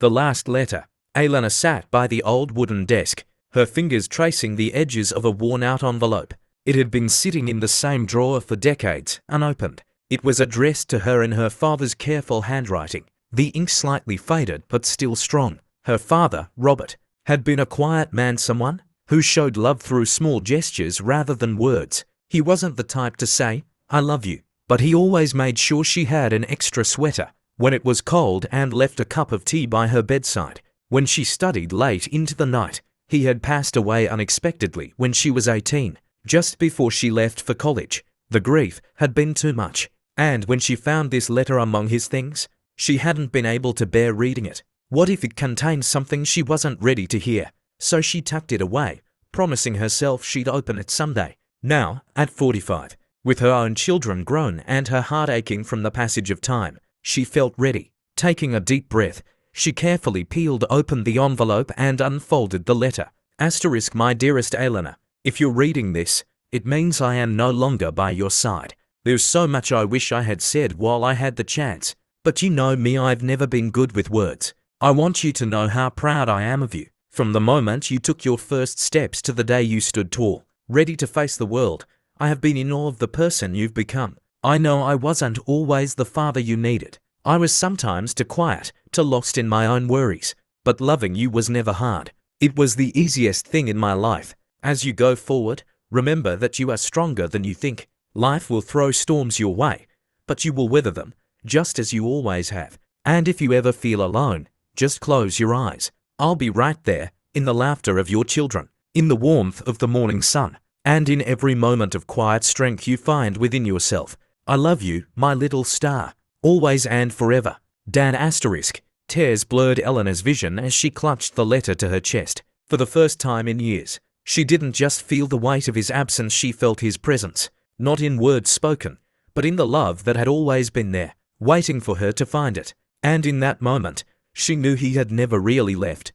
The last letter. Elena sat by the old wooden desk, her fingers tracing the edges of a worn-out envelope. It had been sitting in the same drawer for decades, unopened. It was addressed to her in her father's careful handwriting, the ink slightly faded but still strong. Her father, Robert, had been a quiet man, someone who showed love through small gestures rather than words. He wasn't the type to say, "I love you," but he always made sure she had an extra sweater when it was cold and left a cup of tea by her bedside when she studied late into the night. He had passed away unexpectedly when she was 18, just before she left for college. The grief had been too much, and when she found this letter among his things, she hadn't been able to bear reading it. What if it contained something she wasn't ready to hear? So she tucked it away, promising herself she'd open it someday. Now, at 45, with her own children grown and her heart aching from the passage of time, she felt ready. Taking a deep breath, she carefully peeled open the envelope and unfolded the letter. Asterisk, my dearest Elena, if you're reading this, it means I am no longer by your side. There's so much I wish I had said while I had the chance, but you know me, I've never been good with words. I want you to know how proud I am of you. From the moment you took your first steps to the day you stood tall, ready to face the world, I have been in awe of the person you've become. I know I wasn't always the father you needed. I was sometimes too quiet, too lost in my own worries, but loving you was never hard. It was the easiest thing in my life. As you go forward, remember that you are stronger than you think. Life will throw storms your way, but you will weather them, just as you always have. And if you ever feel alone, just close your eyes. I'll be right there, in the laughter of your children, in the warmth of the morning sun, and in every moment of quiet strength you find within yourself. I love you, my little star, always and forever. Dan asterisk. Tears blurred Elena's vision as she clutched the letter to her chest. For the first time in years, she didn't just feel the weight of his absence, she felt his presence, not in words spoken, but in the love that had always been there, waiting for her to find it. And in that moment, she knew he had never really left.